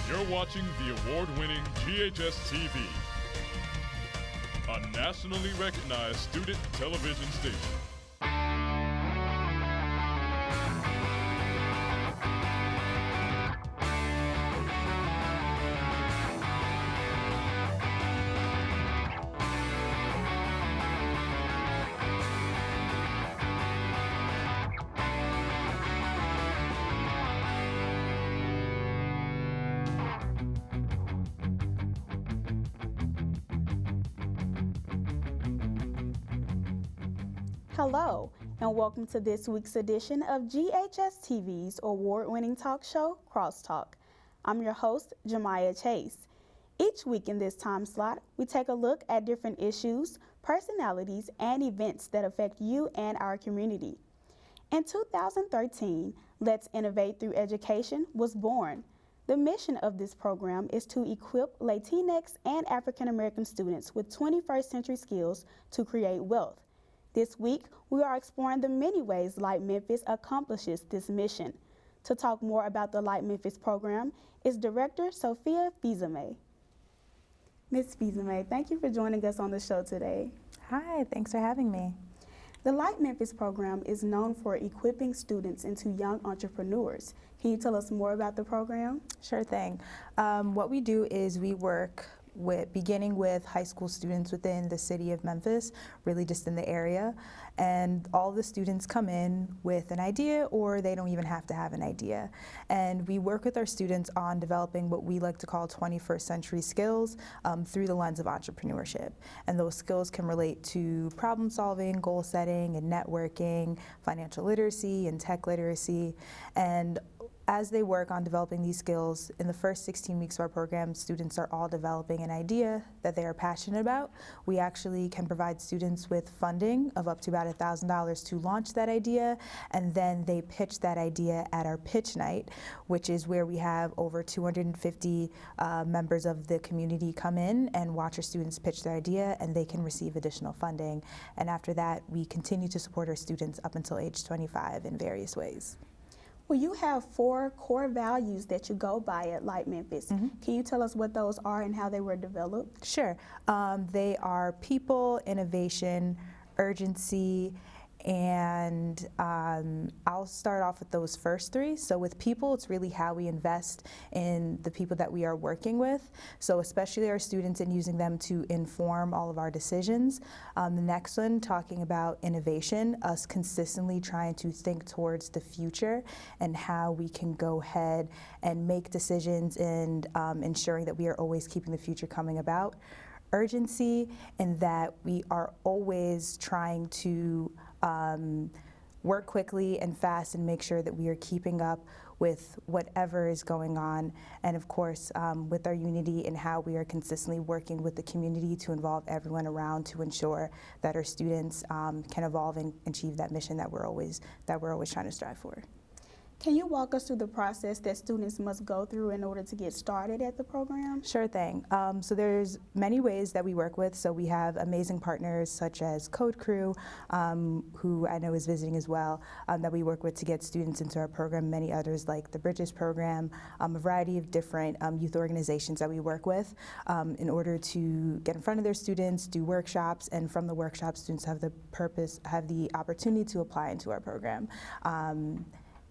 You're watching the award-winning GHS-TV, a nationally recognized student television station. Hello, and welcome to this week's edition of GHS-TV's award-winning talk show, Crosstalk. I'm your host, Jamaia Chase. Each week in this time slot, we take a look at different issues, personalities, and events that affect you and our community. In 2013, Let's Innovate Through Education was born. The mission of this program is to equip Latinx and African American students with 21st century skills to create wealth. This week, we are exploring the many ways LITE Memphis accomplishes this mission. To talk more about the LITE Memphis program is Director Sophia Fizame. Ms. Fizame, thank you for joining us on the show today. Hi, thanks for having me. The LITE Memphis program is known for equipping students into young entrepreneurs. Can you tell us more about the program? Sure thing. What we do is we work beginning with high school students within the city of Memphis, really just in the area, and all the students come in with an idea, or they don't even have to have an idea. And we work with our students on developing what we like to call 21st century skills through the lens of entrepreneurship. And those skills can relate to problem solving, goal setting, and networking, financial literacy, and tech literacy. And as they work on developing these skills, in the first 16 weeks of our program, students are all developing an idea that they are passionate about. We actually can provide students with funding of up to about $1,000 to launch that idea, and then they pitch that idea at our pitch night, which is where we have over 250 members of the community come in and watch our students pitch their idea, and they can receive additional funding. And after that, we continue to support our students up until age 25 in various ways. Well, you have 4 core values that you go by at LITE Memphis. Mm-hmm. Can you tell us what those are and how they were developed? Sure. They are people, innovation, urgency, and I'll start off with those first 3. So with people, it's really how we invest in the people that we are working with. So especially our students and using them to inform all of our decisions. The next one, talking about innovation, us consistently trying to think towards the future and how we can go ahead and make decisions and ensuring that we are always keeping the future coming about. Urgency, in that we are always trying to work quickly and fast and make sure that we are keeping up with whatever is going on, and of course with our unity and how we are consistently working with the community to involve everyone around to ensure that our students can evolve and achieve that mission that we're always trying to strive for. Can you walk us through the process that students must go through in order to get started at the program? Sure thing. So there's many ways that we work with. So we have amazing partners such as Code Crew, who I know is visiting as well, that we work with to get students into our program, many others like the Bridges program, a variety of different youth organizations that we work with in order to get in front of their students, do workshops, and from the workshops, students have the opportunity to apply into our program.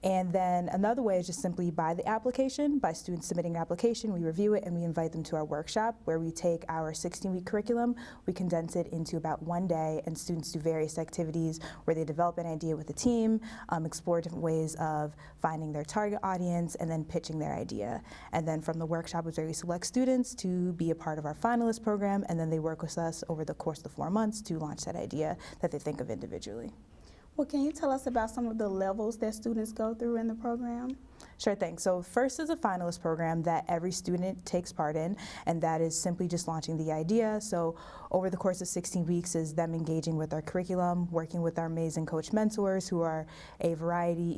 And then another way is just simply by the application, by students submitting an application, we review it and we invite them to our workshop where we take our 16-week curriculum, we condense it into about 1 day, and students do various activities where they develop an idea with a team, explore different ways of finding their target audience, and then pitching their idea. And then from the workshop is where we select students to be a part of our finalist program, and then they work with us over the course of the 4 months to launch that idea that they think of individually. Well, can you tell us about some of the levels that students go through in the program? Sure thing. So first is a finalist program that every student takes part in, and that is simply just launching the idea. So over the course of 16 weeks is them engaging with our curriculum, working with our amazing coach mentors who are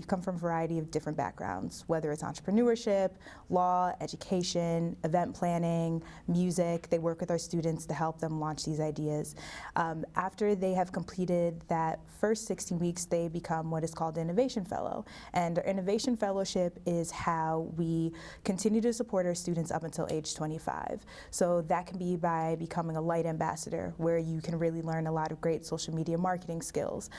come from a variety of different backgrounds, whether it's entrepreneurship, law, education, event planning, music. They work with our students to help them launch these ideas. After they have completed that first 16 weeks, they become what is called an Innovation Fellow. And our Innovation Fellowship internship is how we continue to support our students up until age 25. So that can be by becoming a LITE ambassador, where you can really learn a lot of great social media marketing skills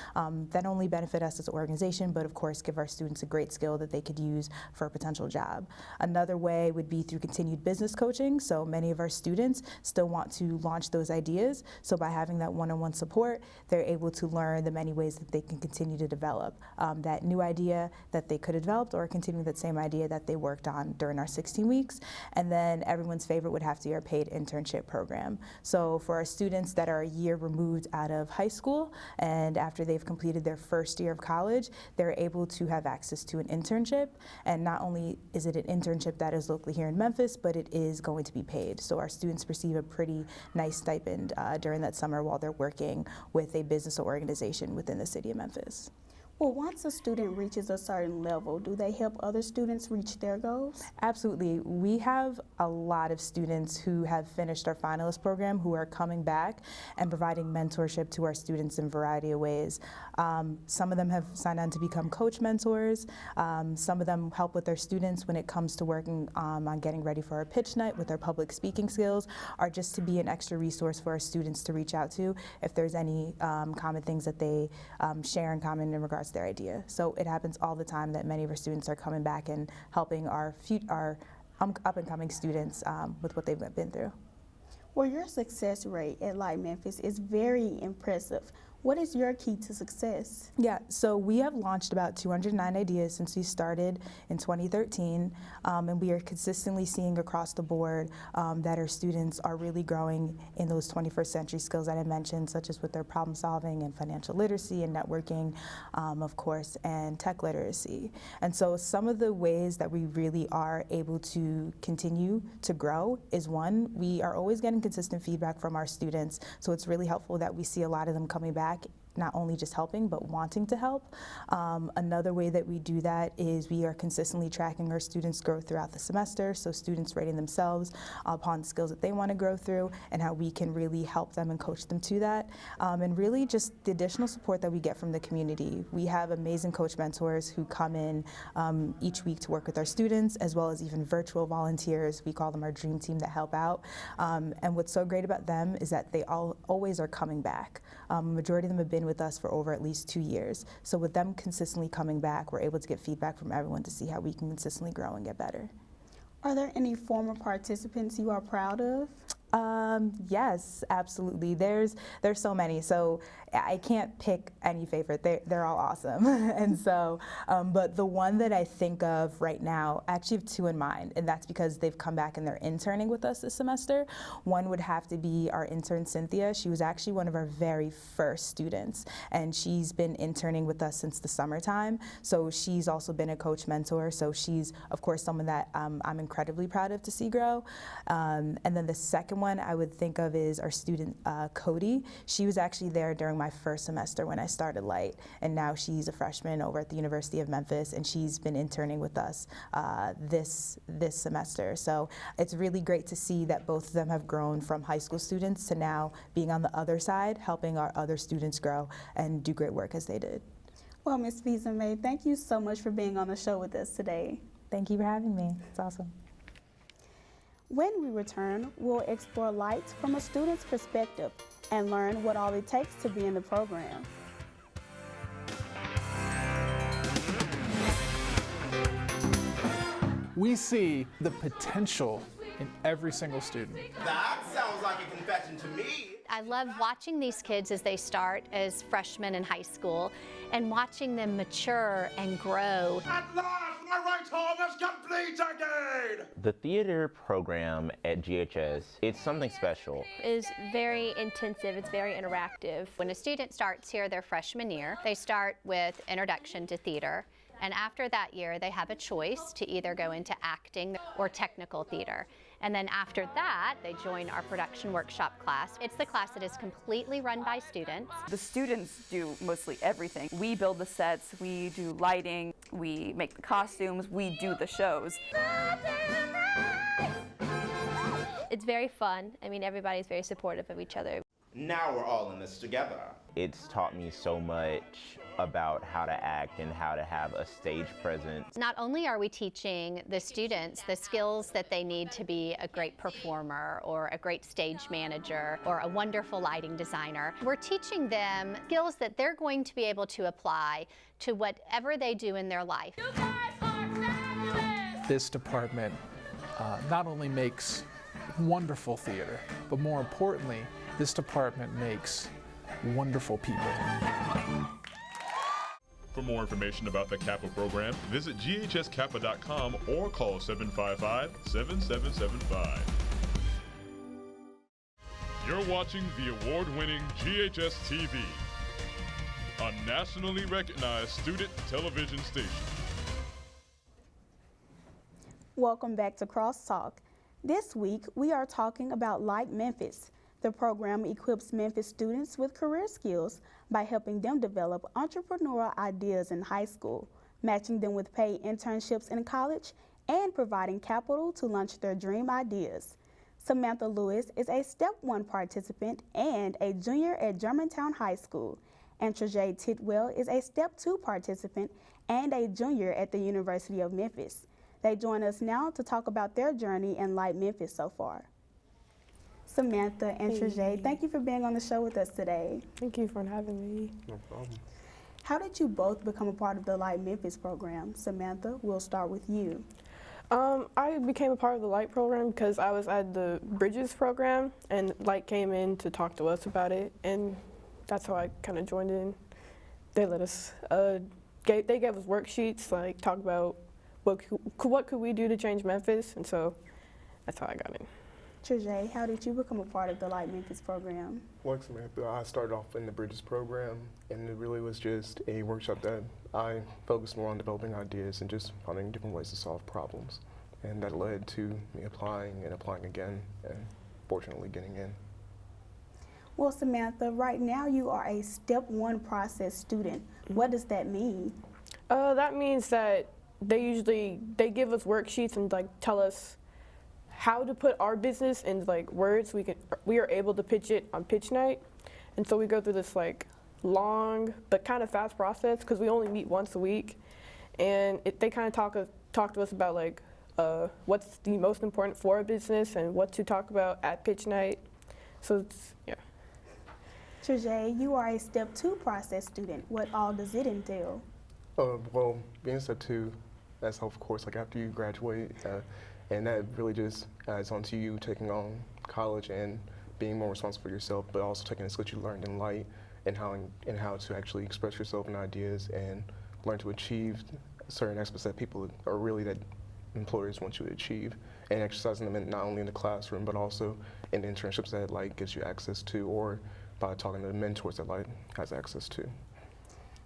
that only benefit us as an organization, but of course give our students a great skill that they could use for a potential job. Another way would be through continued business coaching. So many of our students still want to launch those ideas. So by having that one-on-one support, they're able to learn the many ways that they can continue to develop that new idea that they could have developed, or continue that same idea that they worked on during our 16 weeks. And then everyone's favorite would have to be our paid internship program. So for our students that are a year removed out of high school, and after they've completed their first year of college, they're able to have access to an internship. And not only is it an internship that is locally here in Memphis, but it is going to be paid. So our students receive a pretty nice stipend during that summer while they're working with a business or organization within the city of Memphis. Well, once a student reaches a certain level, do they help other students reach their goals? Absolutely. We have a lot of students who have finished our finalist program who are coming back and providing mentorship to our students in a variety of ways. Some of them have signed on to become coach mentors. Some of them help with their students when it comes to working on getting ready for our pitch night with their public speaking skills, or just to be an extra resource for our students to reach out to if there's any common things that they share in common in regards to their idea. So it happens all the time that many of our students are coming back and helping our up-and-coming students with what they've been through. Well, your success rate at LITE Memphis is very impressive. What is your key to success? Yeah, so we have launched about 209 ideas since we started in 2013, and we are consistently seeing across the board that our students are really growing in those 21st century skills that I mentioned, such as with their problem solving and financial literacy and networking, of course, and tech literacy. And so some of the ways that we really are able to continue to grow is, one, we are always getting consistent feedback from our students, so it's really helpful that we see a lot of them coming back, not only just helping, but wanting to help. Another way that we do that is we are consistently tracking our students' growth throughout the semester, so students rating themselves upon skills that they want to grow through and how we can really help them and coach them to that. And really just the additional support that we get from the community. We have amazing coach mentors who come in each week to work with our students, as well as even virtual volunteers. We call them our dream team that help out. And what's so great about them is that they always are coming back. Majority of them have been with us for over at least 2 years. So with them consistently coming back, we're able to get feedback from everyone to see how we can consistently grow and get better. Are there any former participants you are proud of? Yes, absolutely. There's so many, so I can't pick any favorite. They're all awesome. And so, but the one that I think of right now, I actually have two in mind, and that's because they've come back and they're interning with us this semester. One would have to be our intern, Cynthia. She was actually one of our very first students, and she's been interning with us since the summertime. So she's also been a coach mentor. So she's, of course, someone that I'm incredibly proud of to see grow. And then the second one I would think of is our student, Cody. She was actually there during my first semester when I started LITE, and now she's a freshman over at the University of Memphis, and she's been interning with us this semester. So it's really great to see that both of them have grown from high school students to now being on the other side, helping our other students grow and do great work as they did. Well, Ms. May, thank you so much for being on the show with us today. Thank you for having me. It's awesome. When we return, we'll explore LITE from a student's perspective and learn what all it takes to be in the program. We see the potential in every single student. That sounds like a confession to me. I love watching these kids as they start as freshmen in high school and watching them mature and grow. At last, my right arm is complete again! The theater program at GHS, it's something special. Is very intensive, it's very interactive. When a student starts here their freshman year, they start with Introduction to Theater. And after that year, they have a choice to either go into acting or technical theater. And then after that, they join our production workshop class. It's the class that is completely run by students. The students do mostly everything. We build the sets, we do lighting, we make the costumes, we do the shows. It's very fun. I mean, everybody's very supportive of each other. Now we're all in this together. It's taught me so much about how to act and how to have a stage presence. Not only are we teaching the students the skills that they need to be a great performer or a great stage manager or a wonderful lighting designer, we're teaching them skills that they're going to be able to apply to whatever they do in their life. You guys are fabulous! This department not only makes wonderful theater, but more importantly, this department makes wonderful people. For more information about the Kappa program, visit ghskappa.com or call 755-7775. You're watching the award-winning GHS-TV, a nationally recognized student television station. Welcome back to Crosstalk. This week, we are talking about LITE Memphis. The program equips Memphis students with career skills by helping them develop entrepreneurial ideas in high school, matching them with paid internships in college, and providing capital to launch their dream ideas. Samantha Lewis is a Step 1 participant and a junior at Germantown High School, and Trejee Tidwell is a Step 2 participant and a junior at the University of Memphis. They join us now to talk about their journey in LITE Memphis so far. Samantha and Trejee, thank you for being on the show with us today. Thank you for having me. No problem. How did you both become a part of the LITE Memphis program? Samantha, we'll start with you. I became a part of the LITE program because I was at the Bridges program, and LITE came in to talk to us about it, and that's how I kind of joined in. They let us, they gave us worksheets, like talk about what could we do to change Memphis, and so that's how I got in. Trejee, how did you become a part of the LITE Memphis program? Well, Samantha, I started off in the Bridges program, and it really was just a workshop that I focused more on developing ideas and just finding different ways to solve problems. And that led to me applying and applying again, and fortunately getting in. Well, Samantha, right now you are a Step 1 process student. What does that mean? That means that they give us worksheets and like tell us how to put our business in like words. We are able to pitch it on pitch night, and so we go through this like long but kind of fast process because we only meet once a week, and they kind of talk to us about like what's the most important for a business and what to talk about at pitch night. So it's, yeah. Trejee, you are a Step 2 process student. What all does it entail? Well, being Step 2, that's of course like after you graduate, and that really just adds on to you taking on college and being more responsible for yourself, but also taking the skills you learned in LITE and how to actually express yourself and ideas and learn to achieve certain aspects that people are really that employers want you to achieve, and exercising them not only in the classroom but also in the internships that LITE gives you access to, or by talking to the mentors that LITE has access to.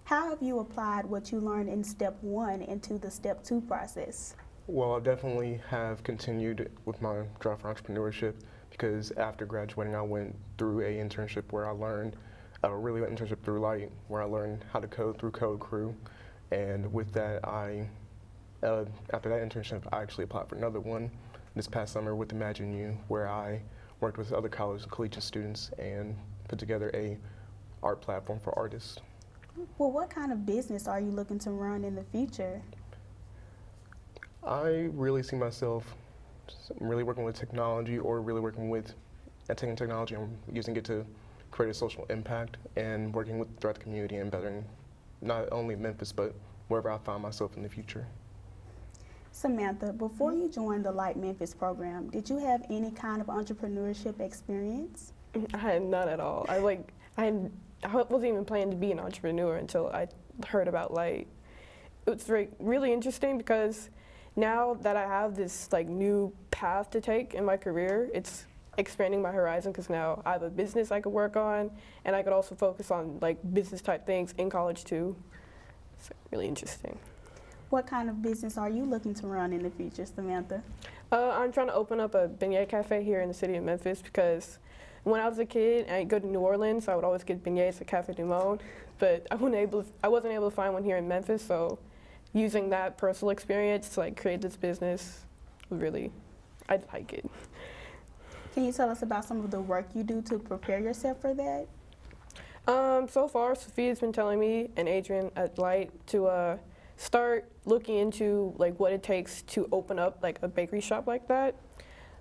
How have you applied what you learned in Step 1 into the Step 2 process? Well, I definitely have continued with my drive for entrepreneurship because after graduating, I went through a internship where I learned, a really good internship through LITE, where I learned how to code through Code Crew. And with that, after that internship, I actually applied for another one this past summer with Imagine You, where I worked with other college and collegiate students and put together a art platform for artists. Well, what kind of business are you looking to run in the future? I really see myself really working with technology, or really working with taking technology and using it to create a social impact and working throughout the community and bettering not only Memphis, but wherever I find myself in the future. Samantha, before you joined the LITE Memphis program, did you have any kind of entrepreneurship experience? I had none at all. I wasn't even planning to be an entrepreneur until I heard about LITE. It was really interesting because now that I have this like new path to take in my career, it's expanding my horizon because now I have a business I could work on, and I could also focus on like business type things in college too. It's really interesting. What kind of business are you looking to run in the future, Samantha? I'm trying to open up a beignet cafe here in the city of Memphis because when I was a kid and I'd go to New Orleans, I would always get beignets at Cafe Du Monde, but I wasn't able to find one here in Memphis, so using that personal experience to like create this business, I like it. Can you tell us about some of the work you do to prepare yourself for that? So far, Sophia's been telling me and Adrian at LITE to start looking into like what it takes to open up like a bakery shop like that,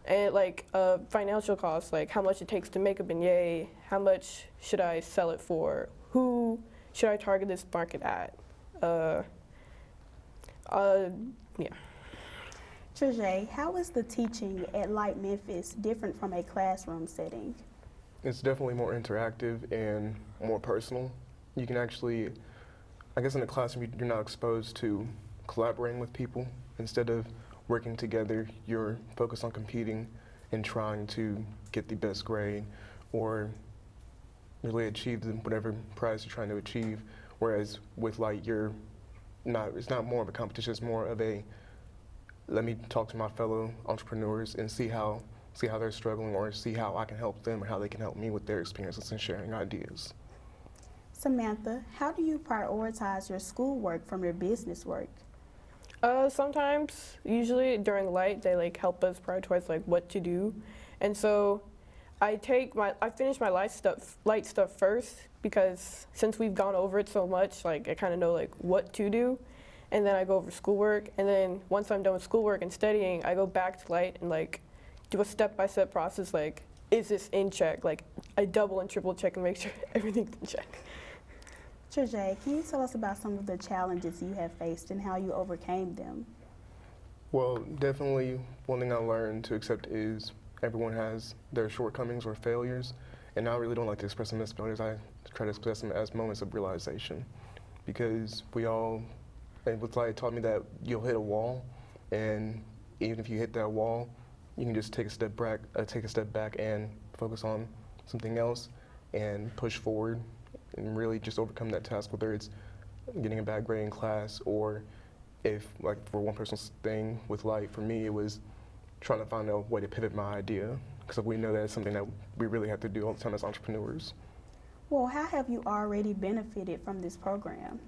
and like financial costs, like how much it takes to make a beignet, how much should I sell it for, who should I target this market at, yeah. Trejee, how is the teaching at LITE Memphis different from a classroom setting? It's definitely more interactive and more personal. You can actually, I guess in the classroom you're not exposed to collaborating with people. Instead of working together, you're focused on competing and trying to get the best grade or really achieve whatever prize you're trying to achieve. Whereas with LITE, it's not more of a competition, it's more of a, let me talk to my fellow entrepreneurs and see how they're struggling, or see how I can help them or how they can help me with their experiences and sharing ideas. Samantha, how do you prioritize your schoolwork from your business work? Sometimes, usually during LITE, they like help us prioritize like what to do, and so I finish my LITE stuff first, because since we've gone over it so much, like I kind of know like what to do, and then I go over schoolwork, and then once I'm done with schoolwork and studying, I go back to LITE and like do a step-by-step process, like is this in check? Like I double and triple check and make sure everything's in check. Trejee, can you tell us about some of the challenges you have faced and how you overcame them? Well, definitely one thing I learned to accept is everyone has their shortcomings or failures, and I really don't like to express them as failures. I try to express them as moments of realization, because and with LITE taught me that you'll hit a wall, and even if you hit that wall, you can just take a step back and focus on something else and push forward and really just overcome that task, whether it's getting a bad grade in class, or if, like for one person's thing with LITE, for me it was trying to find a way to pivot my idea, because we know that's something that we really have to do all the time as entrepreneurs. Well, how have you already benefited from this program?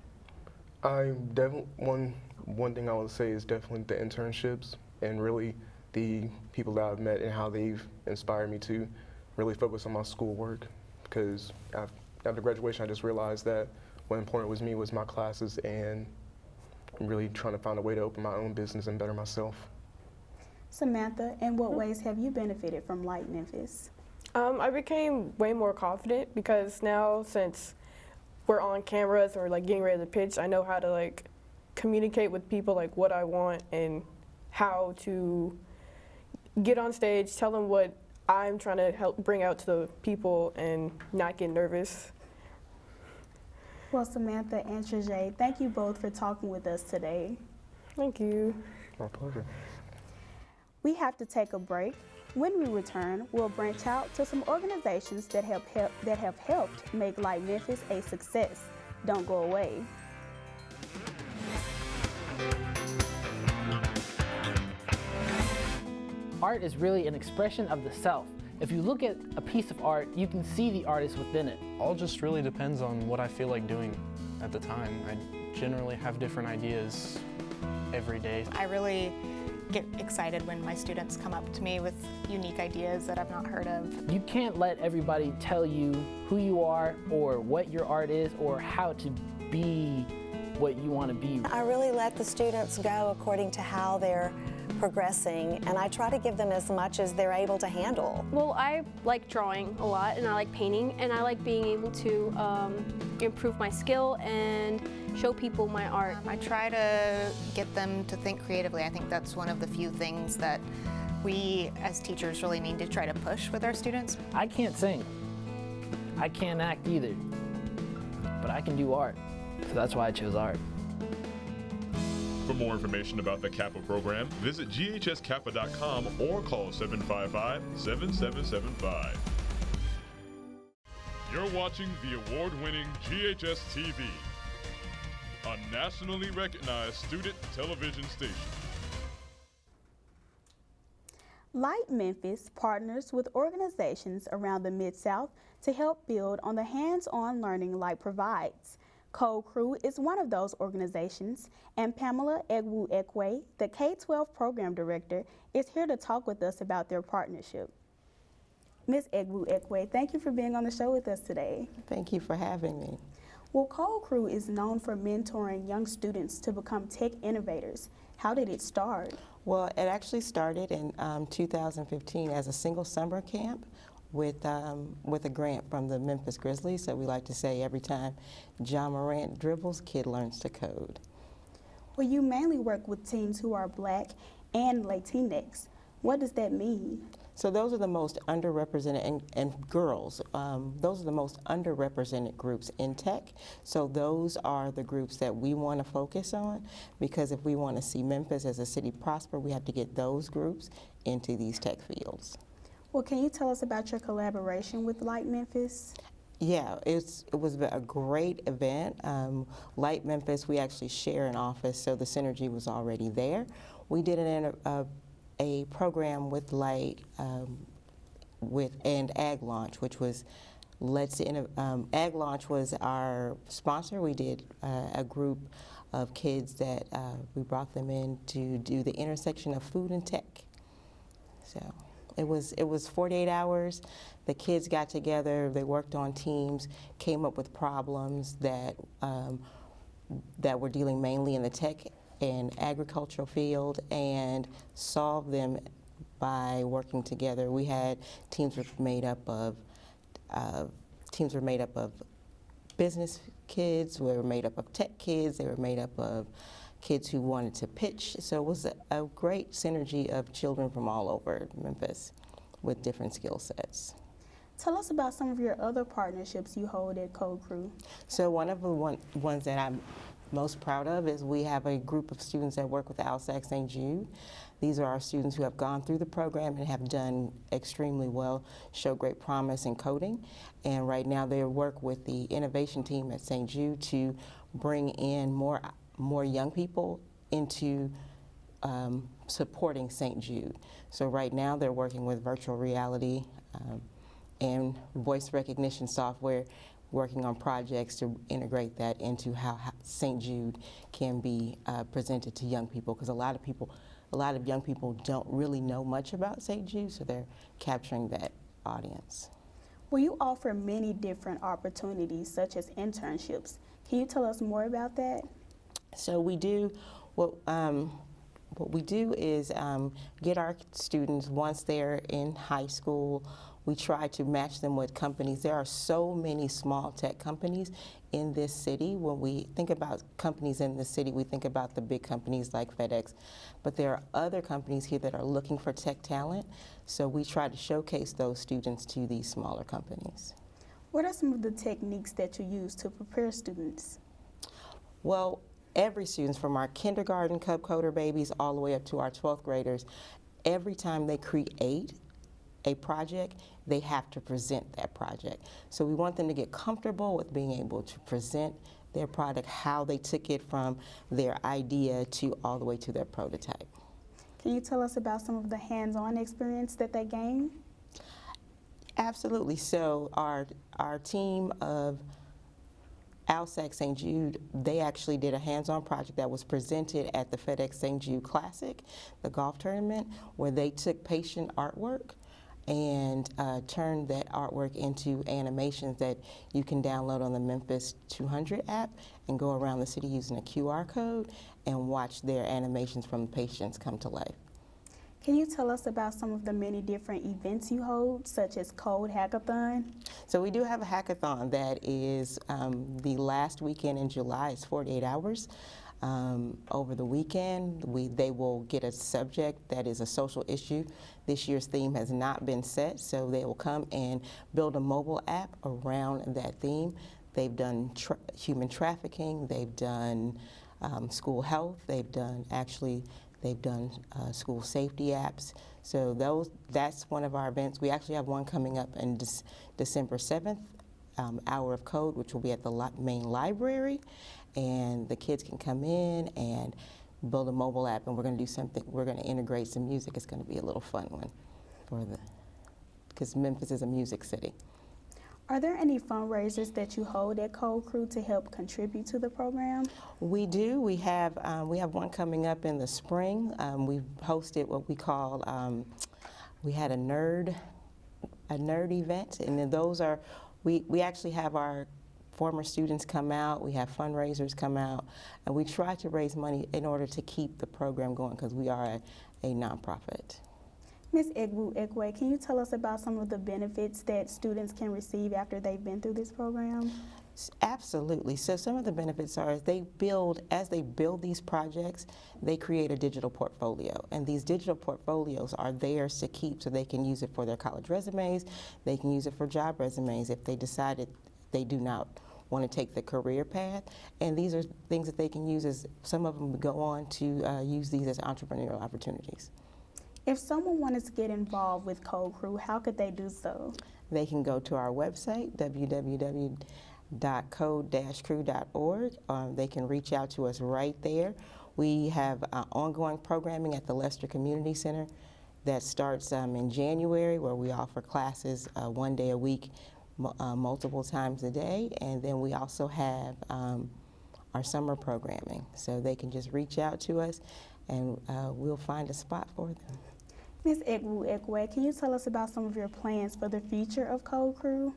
One thing I would say is definitely the internships, and really the people that I've met and how they've inspired me to really focus on my schoolwork, because after graduation I just realized that what important was me was my classes, and I'm really trying to find a way to open my own business and better myself. Samantha, in what ways have you benefited from LITE Memphis? I became way more confident, because now since we're on cameras or like getting ready to pitch, I know how to like communicate with people like what I want and how to get on stage, tell them what I'm trying to help bring out to the people and not get nervous. Well, Samantha and Trejee, thank you both for talking with us today. Thank you. My pleasure. We have to take a break. When we return, we'll branch out to some organizations that have helped make LITE Memphis a success. Don't go away. Art is really an expression of the self. If you look at a piece of art, you can see the artist within it. All just really depends on what I feel like doing at the time. I generally have different ideas every day. I really get excited when my students come up to me with unique ideas that I've not heard of. You can't let everybody tell you who you are or what your art is or how to be what you want to be. I really let the students go according to how they're progressing, and I try to give them as much as they're able to handle. Well, I like drawing a lot, and I like painting, and I like being able to improve my skill and show people my art. I try to get them to think creatively. I think that's one of the few things that we as teachers really need to try to push with our students. I can't sing. I can't act either, but I can do art, so that's why I chose art. For more information about the Kappa program, visit GHS-Kappa.com or call 755-7775. You're watching the award-winning GHS-TV, a nationally recognized student television station. LITE Memphis partners with organizations around the Mid-South to help build on the hands-on learning LITE provides. Code Crew is one of those organizations, and Pamela Egwuekwe, the K-12 program director, is here to talk with us about their partnership. Ms. Egwuekwe, thank you for being on the show with us today. Thank you for having me. Well, Code Crew is known for mentoring young students to become tech innovators. How did it start? Well, it actually started in 2015 as a single summer camp with a grant from the Memphis Grizzlies. So we like to say every time John Morant dribbles, kid learns to code. Well, you mainly work with teens who are Black and Latinx. What does that mean? So those are the most underrepresented, and girls, those are the most underrepresented groups in tech. So those are the groups that we want to focus on, because if we want to see Memphis as a city prosper, we have to get those groups into these tech fields. Well, can you tell us about your collaboration with LITE Memphis? Yeah, it was a great event. LITE Memphis, we actually share an office, so the synergy was already there. We did a program with LITE and Ag Launch, which was Ag Launch was our sponsor. We did a group of kids that we brought them in to do the intersection of food and tech. So it was 48 hours. The kids got together, they worked on teams, came up with problems that were dealing mainly in the tech and agricultural field, and solve them by working together. We had teams were made up of business kids, we were made up of tech kids, they were made up of kids who wanted to pitch. So it was a great synergy of children from all over Memphis with different skill sets. Tell us about some of your other partnerships you hold at Code Crew. So one of the ones that I'm most proud of is we have a group of students that work with LSAC St. Jude. These are our students who have gone through the program and have done extremely well, show great promise in coding. And right now they work with the innovation team at St. Jude to bring in more young people into supporting St. Jude. So right now they're working with virtual reality and voice recognition software, working on projects to integrate that into how St. Jude can be presented to young people, because a lot of young people don't really know much about St. Jude, so they're capturing that audience. Well, you offer many different opportunities, such as internships. Can you tell us more about that? So we do, what we do is get our students, once they're in high school, we try to match them with companies. There are so many small tech companies in this city. When we think about companies in the city, we think about the big companies like FedEx, but there are other companies here that are looking for tech talent, so we try to showcase those students to these smaller companies. What are some of the techniques that you use to prepare students? Well, every student, from our kindergarten cub coder babies all the way up to our 12th graders, every time they create a project, they have to present that project. So we want them to get comfortable with being able to present their product, how they took it from their idea to all the way to their prototype. Can you tell us about some of the hands-on experience that they gained? Absolutely. So our team of LSAC St. Jude, they actually did a hands-on project that was presented at the FedEx St. Jude Classic, the golf tournament, where they took patient artwork and turned that artwork into animations that you can download on the Memphis 200 app and go around the city using a QR code and watch their animations from the patients come to life. Can you tell us about some of the many different events you hold, such as Code Hackathon? So we do have a hackathon that is the last weekend in July. It's 48 hours. Over the weekend, they will get a subject that is a social issue. This year's theme has not been set, so they will come and build a mobile app around that theme. They've done human trafficking, they've done school health, they've done school safety apps. So that's one of our events. We actually have one coming up in December 7th, Hour of Code, which will be at the main library. And the kids can come in and build a mobile app, and we're going to do something. We're going to integrate some music. It's going to be a little fun one because Memphis is a music city. Are there any fundraisers that you hold at Code Crew to help contribute to the program? We do. We have one coming up in the spring. We've hosted what we call, we had a nerd a nerd event, and then those are, we actually have our former students come out, we have fundraisers come out, and we try to raise money in order to keep the program going because we are a nonprofit. Ms. Egwuekwe, can you tell us about some of the benefits that students can receive after they've been through this program? Absolutely. So some of the benefits are as they build these projects, they create a digital portfolio. And these digital portfolios are theirs to keep so they can use it for their college resumes, they can use it for job resumes if they decided they do not want to take the career path. And these are things that they can use as, some of them go on to use these as entrepreneurial opportunities. If someone wanted to get involved with Code Crew, how could they do so? They can go to our website, www.code-crew.org. They can reach out to us right there. We have ongoing programming at the Lester Community Center that starts in January, where we offer classes 1 day a week, multiple times a day. And then we also have our summer programming. So they can just reach out to us and we'll find a spot for them. Ms. Egwuekwe, can you tell us about some of your plans for the future of Code Crew?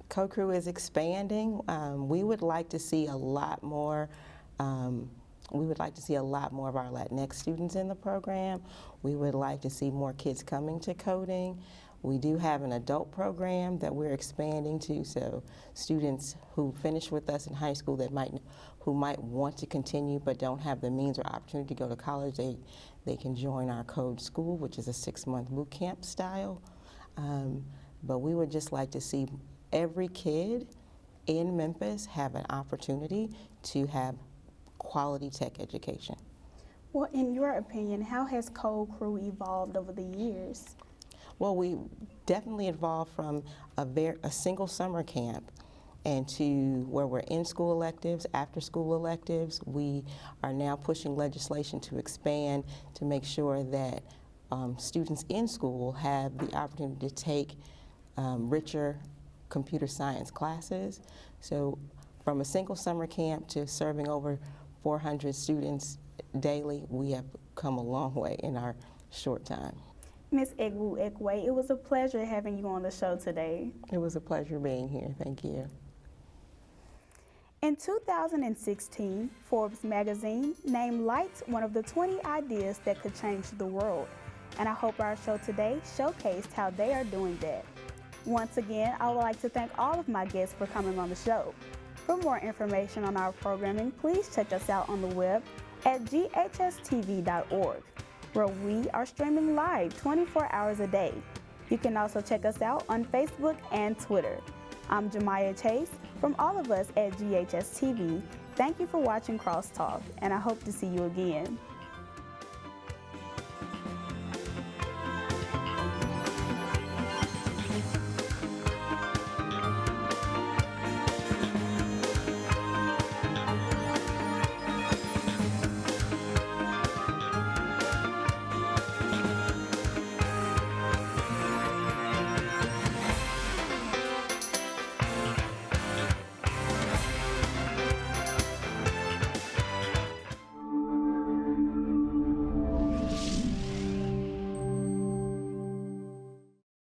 Code Crew is expanding. We would like to see a lot more. We would like to see a lot more of our Latinx students in the program. We would like to see more kids coming to coding. We do have an adult program that we're expanding to, so students who finish with us in high school who might want to continue but don't have the means or opportunity to go to college, they can join our code school, which is a 6-month boot camp style. But we would just like to see every kid in Memphis have an opportunity to have quality tech education. Well, in your opinion, how has Code Crew evolved over the years? Well, we definitely evolved from a single summer camp and to where we're in school electives, after school electives. We are now pushing legislation to expand to make sure that students in school have the opportunity to take richer computer science classes. So from a single summer camp to serving over 400 students daily, we have come a long way in our short time. Ms. Egwuekwe, it was a pleasure having you on the show today. It was a pleasure being here. Thank you. In 2016, Forbes magazine named LITE one of the 20 ideas that could change the world. And I hope our show today showcased how they are doing that. Once again, I would like to thank all of my guests for coming on the show. For more information on our programming, please check us out on the web at GHS-TV.org. where we are streaming live 24 hours a day. You can also check us out on Facebook and Twitter. I'm Jamaia Chase. From all of us at GHS-TV, thank you for watching Crosstalk, and I hope to see you again.